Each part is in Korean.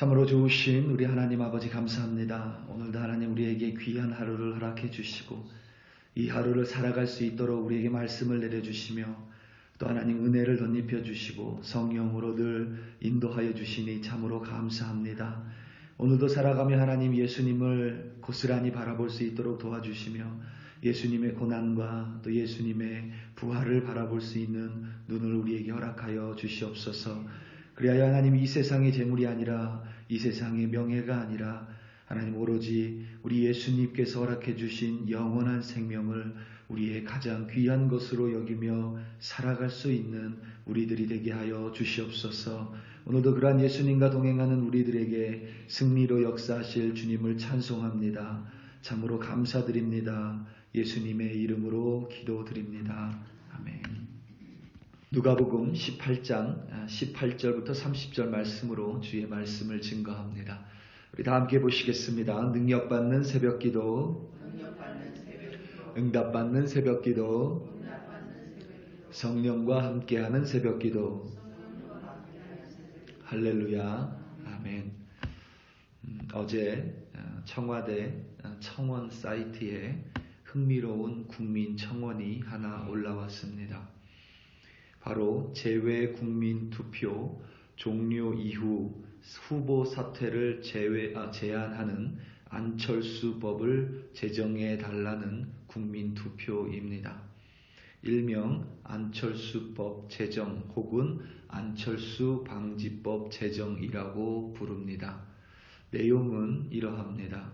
참으로 좋으신 우리 하나님 아버지 감사합니다. 오늘도 하나님 우리에게 귀한 하루를 허락해 주시고 이 하루를 살아갈 수 있도록 우리에게 말씀을 내려주시며 또 하나님 은혜를 덧입혀 주시고 성령으로 늘 인도하여 주시니 참으로 감사합니다. 오늘도 살아가며 하나님 예수님을 고스란히 바라볼 수 있도록 도와주시며 예수님의 고난과 또 예수님의 부활을 바라볼 수 있는 눈을 우리에게 허락하여 주시옵소서. 그리하여 하나님 이 세상의 재물이 아니라 이 세상의 명예가 아니라 하나님 오로지 우리 예수님께서 허락해 주신 영원한 생명을 우리의 가장 귀한 것으로 여기며 살아갈 수 있는 우리들이 되게 하여 주시옵소서. 오늘도 그러한 예수님과 동행하는 우리들에게 승리로 역사하실 주님을 찬송합니다. 참으로 감사드립니다. 예수님의 이름으로 기도드립니다. 아멘. 누가복음 18장 18절부터 30절 말씀으로 주의 말씀을 증거합니다. 우리 다 함께 보시겠습니다. 능력받는 새벽기도, 응답받는 새벽기도, 성령과 함께하는 새벽기도. 할렐루야. 아멘. 어제 청와대 청원 사이트에 흥미로운 국민 청원이 하나 올라왔습니다. 바로 재외국민투표 종료 이후 후보 사퇴를 제한하는 안철수법을 제정해 달라는 국민투표입니다. 일명 안철수법 제정 혹은 안철수 방지법 제정이라고 부릅니다. 내용은 이러합니다.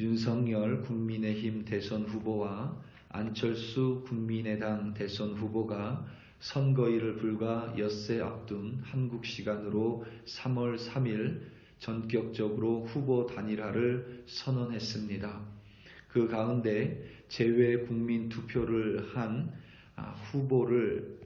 윤석열 국민의힘 대선 후보와 안철수 국민의당 대선 후보가 선거일을 불과 엿새 앞둔 한국 시간으로 3월 3일 전격적으로 후보 단일화를 선언했습니다. 그 가운데 재외국민 투표를 한 후보를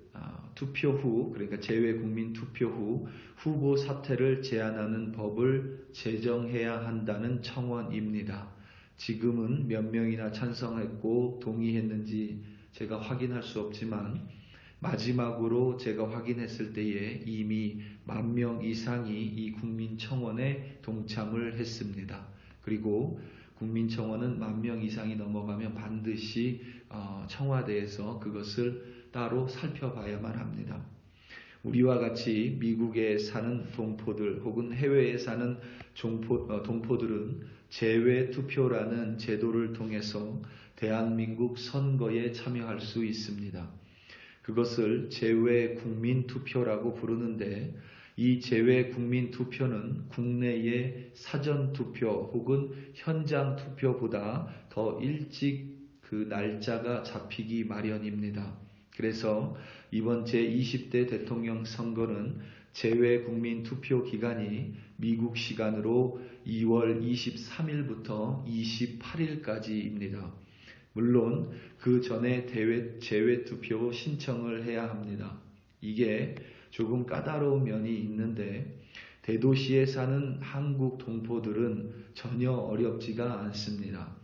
투표 후, 그러니까 재외국민 투표 후 후보 사퇴를 제한하는 법을 제정해야 한다는 청원입니다. 지금은 몇 명이나 찬성했고 동의했는지 제가 확인할 수 없지만 마지막으로 제가 확인했을 때에 이미 10,000명 이상이 이 국민청원에 동참을 했습니다. 그리고 국민청원은 10,000명 이상이 넘어가면 반드시 청와대에서 그것을 따로 살펴봐야만 합니다. 우리와 같이 미국에 사는 동포들 혹은 해외에 사는 동포들은 재외투표라는 제도를 통해서 대한민국 선거에 참여할 수 있습니다. 그것을 재외국민투표라고 부르는데 이 재외국민투표는 국내의 사전투표 혹은 현장투표보다 더 일찍 그 날짜가 잡히기 마련입니다. 그래서 이번 제20대 대통령 선거는 재외국민투표 기간이 미국 시간으로 2월 23일부터 28일까지입니다. 물론 그 전에 재외투표 신청을 해야 합니다. 이게 조금 까다로운 면이 있는데 대도시에 사는 한국 동포들은 전혀 어렵지가 않습니다.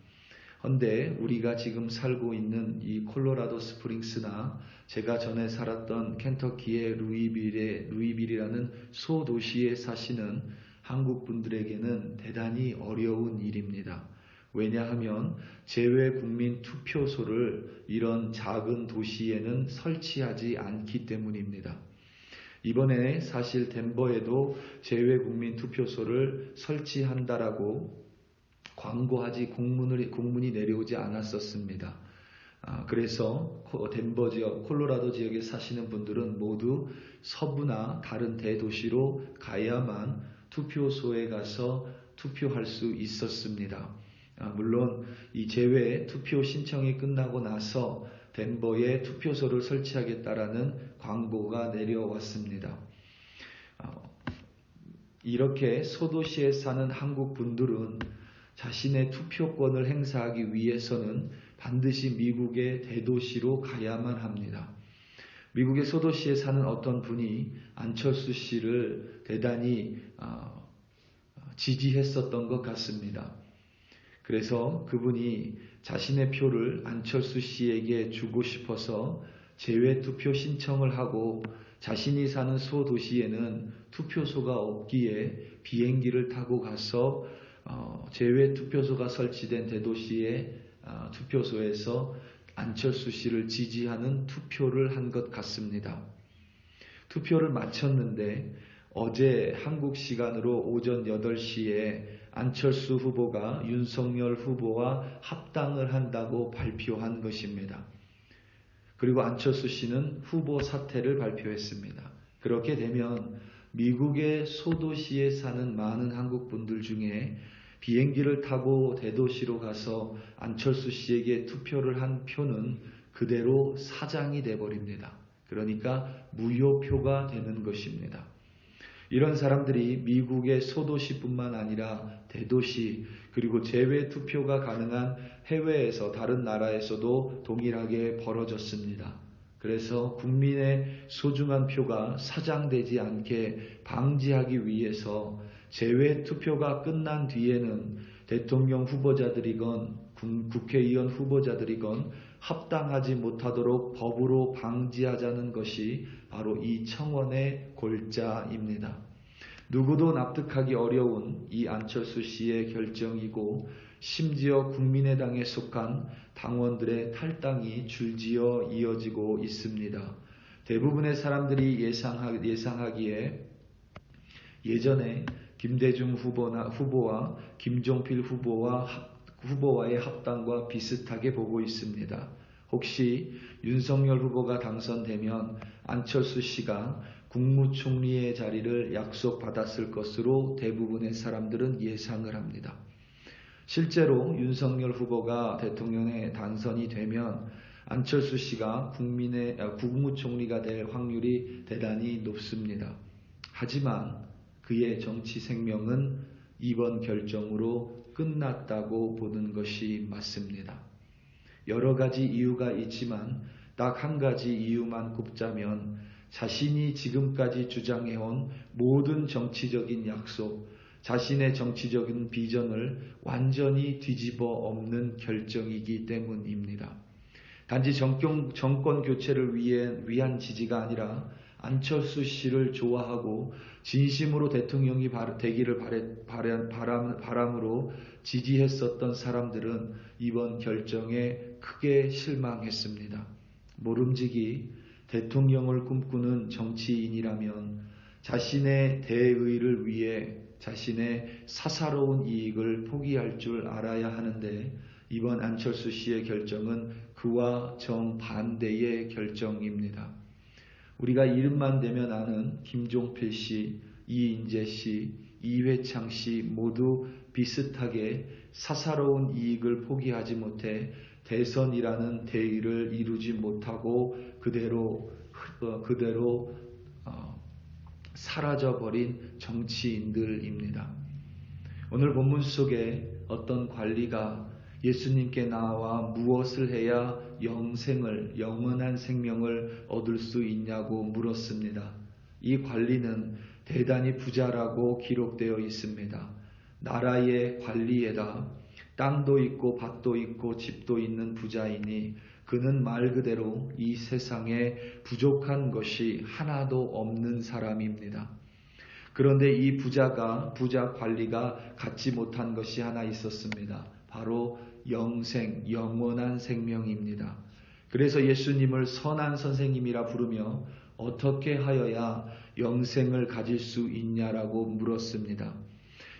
그런데 우리가 지금 살고 있는 이 콜로라도 스프링스나 제가 전에 살았던 켄터키의 루이빌이라는 소도시에 사시는 한국 분들에게는 대단히 어려운 일입니다. 왜냐하면 재외국민 투표소를 이런 작은 도시에는 설치하지 않기 때문입니다. 이번에 사실 덴버에도 재외국민 투표소를 설치한다라고 광고하지 공문이 내려오지 않았었습니다. 그래서 덴버 지역, 콜로라도 지역에 사시는 분들은 모두 서부나 다른 대도시로 가야만 투표소에 가서 투표할 수 있었습니다. 물론 이 재외 투표 신청이 끝나고 나서 덴버에 투표소를 설치하겠다라는 광고가 내려왔습니다. 이렇게 소도시에 사는 한국 분들은 자신의 투표권을 행사하기 위해서는 반드시 미국의 대도시로 가야만 합니다. 미국의 소도시에 사는 어떤 분이 안철수 씨를 대단히 지지했었던 것 같습니다. 그래서 그분이 자신의 표를 안철수 씨에게 주고 싶어서 재외투표 신청을 하고 자신이 사는 소도시에는 투표소가 없기에 비행기를 타고 가서 제외 투표소가 설치된 대도시의 투표소에서 안철수 씨를 지지하는 투표를 한 것 같습니다. 투표를 마쳤는데 어제 한국 시간으로 오전 8시에 안철수 후보가 윤석열 후보와 합당을 한다고 발표한 것입니다. 그리고 안철수 씨는 후보 사퇴를 발표했습니다. 그렇게 되면 미국의 소도시에 사는 많은 한국 분들 중에 비행기를 타고 대도시로 가서 안철수 씨에게 투표를 한 표는 그대로 사장이 돼버립니다. 그러니까 무효표가 되는 것입니다. 이런 사람들이 미국의 소도시뿐만 아니라 대도시 그리고 제외 투표가 가능한 해외에서 다른 나라에서도 동일하게 벌어졌습니다. 그래서 국민의 소중한 표가 사장되지 않게 방지하기 위해서 제외 투표가 끝난 뒤에는 대통령 후보자들이건 국회의원 후보자들이건 합당하지 못하도록 법으로 방지하자는 것이 바로 이 청원의 골자입니다. 누구도 납득하기 어려운 이 안철수 씨의 결정이고 심지어 국민의당에 속한 당원들의 탈당이 줄지어 이어지고 있습니다. 대부분의 사람들이 예상하기에 예전에 김대중 후보와 김종필 후보와의 합당과 비슷하게 보고 있습니다. 혹시 윤석열 후보가 당선되면 안철수 씨가 국무총리의 자리를 약속받았을 것으로 대부분의 사람들은 예상을 합니다. 실제로 윤석열 후보가 대통령에 당선이 되면 안철수 씨가 국무총리가 될 확률이 대단히 높습니다. 하지만 그의 정치 생명은 이번 결정으로 끝났다고 보는 것이 맞습니다. 여러 가지 이유가 있지만 딱 한 가지 이유만 꼽자면 자신이 지금까지 주장해온 모든 정치적인 약속, 자신의 정치적인 비전을 완전히 뒤집어 엎는 결정이기 때문입니다. 단지 정권 교체를 위한 지지가 아니라 안철수 씨를 좋아하고 진심으로 대통령이 되기를 바람으로 지지했었던 사람들은 이번 결정에 크게 실망했습니다. 모름지기 대통령을 꿈꾸는 정치인이라면 자신의 대의를 위해 자신의 사사로운 이익을 포기할 줄 알아야 하는데 이번 안철수 씨의 결정은 그와 정반대의 결정입니다. 우리가 이름만 대면 아는 김종필 씨, 이인재 씨, 이회창 씨 모두 비슷하게 사사로운 이익을 포기하지 못해 대선이라는 대의를 이루지 못하고 그대로 사라져버린 정치인들입니다. 오늘 본문 속에 어떤 관리가 예수님께 나와 무엇을 해야 영원한 생명을 얻을 수 있냐고 물었습니다. 이 관리는 대단히 부자라고 기록되어 있습니다. 나라의 관리에다 땅도 있고 밭도 있고 집도 있는 부자이니 그는 말 그대로 이 세상에 부족한 것이 하나도 없는 사람입니다. 그런데 이 부자 관리가 갖지 못한 것이 하나 있었습니다. 바로 영원한 생명입니다. 그래서 예수님을 선한 선생님이라 부르며 어떻게 하여야 영생을 가질 수 있냐라고 물었습니다.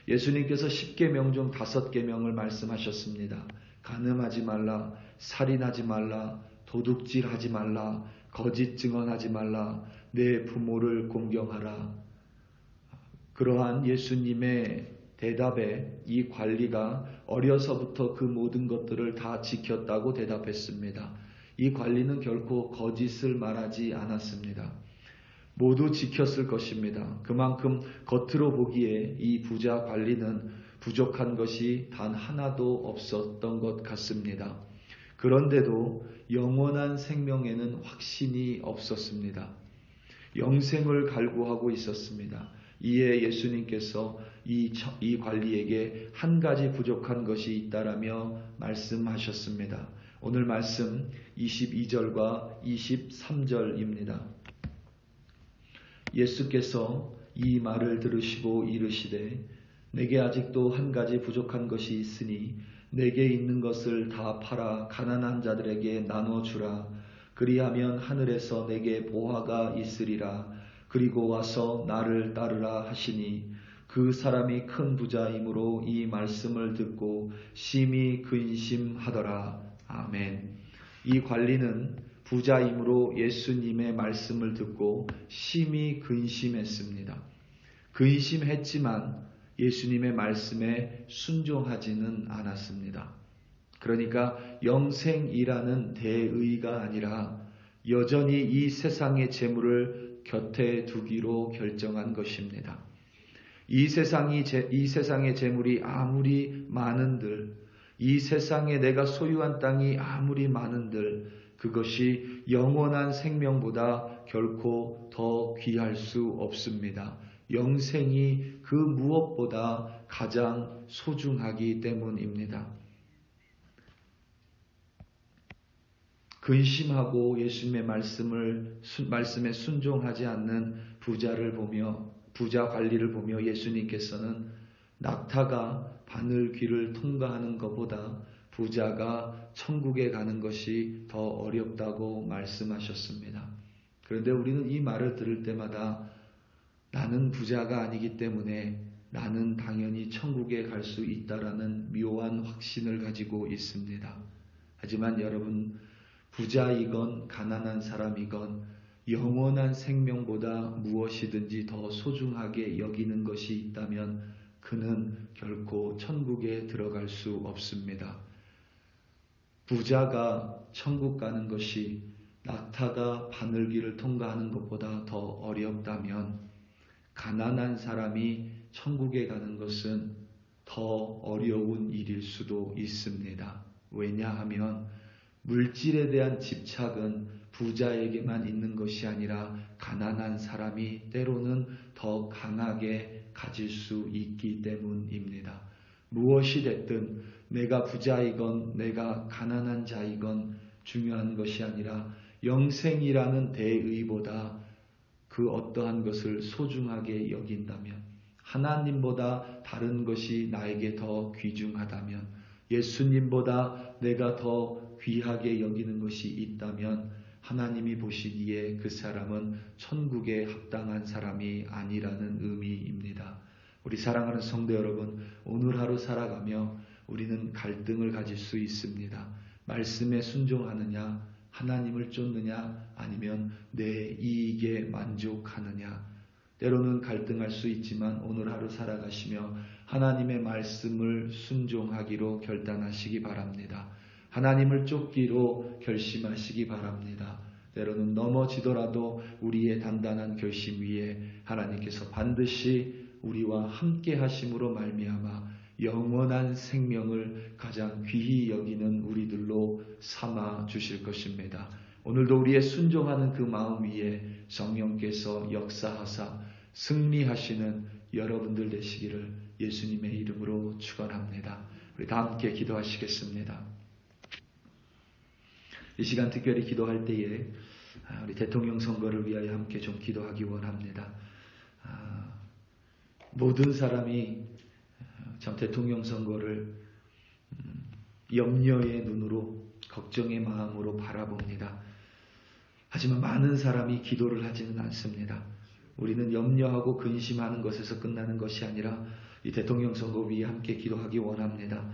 예수님께서 10계명 중 5계명을 말씀하셨습니다. 간음하지 말라, 살인하지 말라, 도둑질하지 말라, 거짓 증언하지 말라, 내 부모를 공경하라. 그러한 예수님의 대답에 이 관리가 어려서부터 그 모든 것들을 다 지켰다고 대답했습니다. 이 관리는 결코 거짓을 말하지 않았습니다. 모두 지켰을 것입니다. 그만큼 겉으로 보기에 이 부자 관리는 부족한 것이 단 하나도 없었던 것 같습니다. 그런데도 영원한 생명에는 확신이 없었습니다. 영생을 갈구하고 있었습니다. 이에 예수님께서 이 관리에게 한 가지 부족한 것이 있다라며 말씀하셨습니다. 오늘 말씀 22절과 23절입니다. 예수께서 이 말을 들으시고 이르시되 내게 아직도 한 가지 부족한 것이 있으니 내게 있는 것을 다 팔아 가난한 자들에게 나눠주라. 그리하면 하늘에서 내게 보화가 있으리라. 그리고 와서 나를 따르라 하시니 그 사람이 큰 부자이므로 이 말씀을 듣고 심히 근심하더라. 아멘. 이 관리는 부자이므로 예수님의 말씀을 듣고 심히 근심했습니다. 근심했지만 예수님의 말씀에 순종하지는 않았습니다. 그러니까 영생이라는 대의가 아니라 여전히 이 세상의 재물을 곁에 두기로 결정한 것입니다. 이 세상의 재물이 아무리 많은들, 이 세상에 내가 소유한 땅이 아무리 많은들 그것이 영원한 생명보다 결코 더 귀할 수 없습니다. 영생이 그 무엇보다 가장 소중하기 때문입니다. 근심하고 예수님의 말씀에 순종하지 않는 부자 관리를 보며 예수님께서는 낙타가 바늘귀를 통과하는 것보다 부자가 천국에 가는 것이 더 어렵다고 말씀하셨습니다. 그런데 우리는 이 말을 들을 때마다 나는 부자가 아니기 때문에 나는 당연히 천국에 갈 수 있다라는 묘한 확신을 가지고 있습니다. 하지만 여러분, 부자이건 가난한 사람이건 영원한 생명보다 무엇이든지 더 소중하게 여기는 것이 있다면 그는 결코 천국에 들어갈 수 없습니다. 부자가 천국 가는 것이 낙타가 바늘길을 통과하는 것보다 더 어렵다면 가난한 사람이 천국에 가는 것은 더 어려운 일일 수도 있습니다. 왜냐하면 물질에 대한 집착은 부자에게만 있는 것이 아니라 가난한 사람이 때로는 더 강하게 가질 수 있기 때문입니다. 무엇이 됐든 내가 부자이건 내가 가난한 자이건 중요한 것이 아니라 영생이라는 대의보다 그 어떠한 것을 소중하게 여긴다면, 하나님보다 다른 것이 나에게 더 귀중하다면, 예수님보다 내가 더 귀하게 여기는 것이 있다면 하나님이 보시기에 그 사람은 천국에 합당한 사람이 아니라는 의미입니다. 우리 사랑하는 성도 여러분, 오늘 하루 살아가며 우리는 갈등을 가질 수 있습니다. 말씀에 순종하느냐, 하나님을 쫓느냐, 아니면 내 이익에 만족하느냐. 때로는 갈등할 수 있지만 오늘 하루 살아가시며 하나님의 말씀을 순종하기로 결단하시기 바랍니다. 하나님을 쫓기로 결심하시기 바랍니다. 때로는 넘어지더라도 우리의 단단한 결심 위에 하나님께서 반드시 우리와 함께 하심으로 말미암아 영원한 생명을 가장 귀히 여기는 우리들로 삼아 주실 것입니다. 오늘도 우리의 순종하는 그 마음 위에 성령께서 역사하사 승리하시는 여러분들 되시기를 예수님의 이름으로 축원합니다. 우리 다 함께 기도하시겠습니다. 이 시간 특별히 기도할 때에 우리 대통령 선거를 위하여 함께 좀 기도하기 원합니다. 모든 사람이 참 대통령 선거를 염려의 눈으로, 걱정의 마음으로 바라봅니다. 하지만 많은 사람이 기도를 하지는 않습니다. 우리는 염려하고 근심하는 것에서 끝나는 것이 아니라 이 대통령 선거 위에 함께 기도하기 원합니다.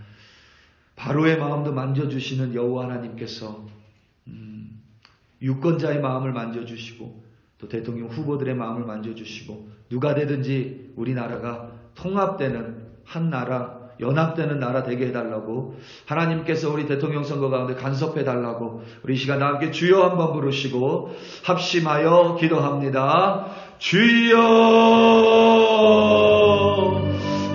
바로의 마음도 만져주시는 여호와 하나님께서 유권자의 마음을 만져주시고 또 대통령 후보들의 마음을 만져주시고 누가 되든지 우리나라가 통합되는 한 나라, 연합되는 나라 되게 해달라고 하나님께서 우리 대통령 선거 가운데 간섭해달라고 우리 이 시간 함께 주여 한번 부르시고 합심하여 기도합니다. 주여,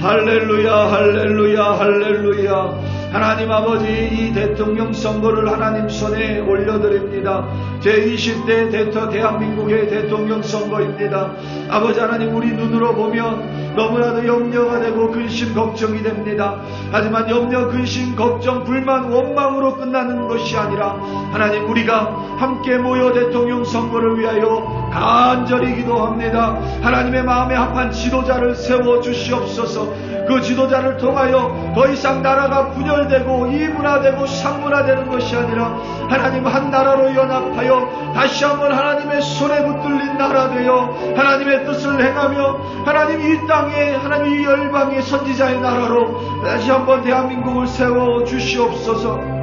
할렐루야, 할렐루야, 할렐루야. 하나님 아버지, 이 대통령 선거를 하나님 손에 올려드립니다. 제20대 대한민국의 대통령 선거입니다. 아버지 하나님, 우리 눈으로 보면 너무나도 염려가 되고 근심 걱정이 됩니다. 하지만 염려, 근심, 걱정, 불만, 원망으로 끝나는 것이 아니라 하나님, 우리가 함께 모여 대통령 선거를 위하여 간절히 기도합니다. 하나님의 마음에 합한 지도자를 세워주시옵소서. 그 지도자를 통하여 더 이상 나라가 분열되고 이분화되고 상분화되는 것이 아니라 하나님 한 나라로 연합하여 다시 한번 하나님의 손에 붙들린 나라 되어 하나님의 뜻을 행하며 하나님 이 땅에 하나님 이 열방의 선지자의 나라로 다시 한번 대한민국을 세워주시옵소서.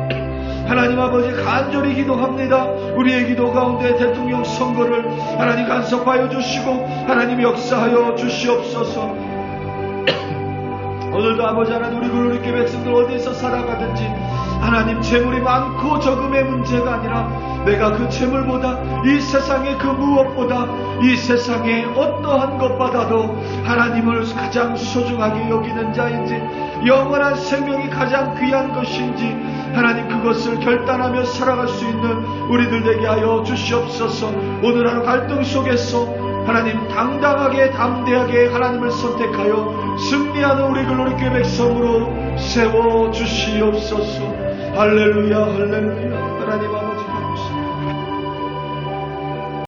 하나님 아버지 간절히 기도합니다. 우리의 기도 가운데 대통령 선거를 하나님 간섭하여 주시고 하나님 역사하여 주시옵소서. 오늘도 아버지 하나님 우리 글로리교회 백성들 어디서 살아가든지 하나님 재물이 많고 적음의 문제가 아니라 내가 그 재물보다 이 세상의 그 무엇보다 이 세상의 어떠한 것보다도 하나님을 가장 소중하게 여기는 자인지 영원한 생명이 가장 귀한 것인지 하나님 그것을 결단하며 살아갈 수 있는 우리들 되게 하여 주시옵소서. 오늘 하루 갈등 속에서 하나님 당당하게 담대하게 하나님을 선택하여 승리하는 우리 글로리교회 백성으로 세워주시옵소서. 할렐루야 할렐루야. 하나님 아버지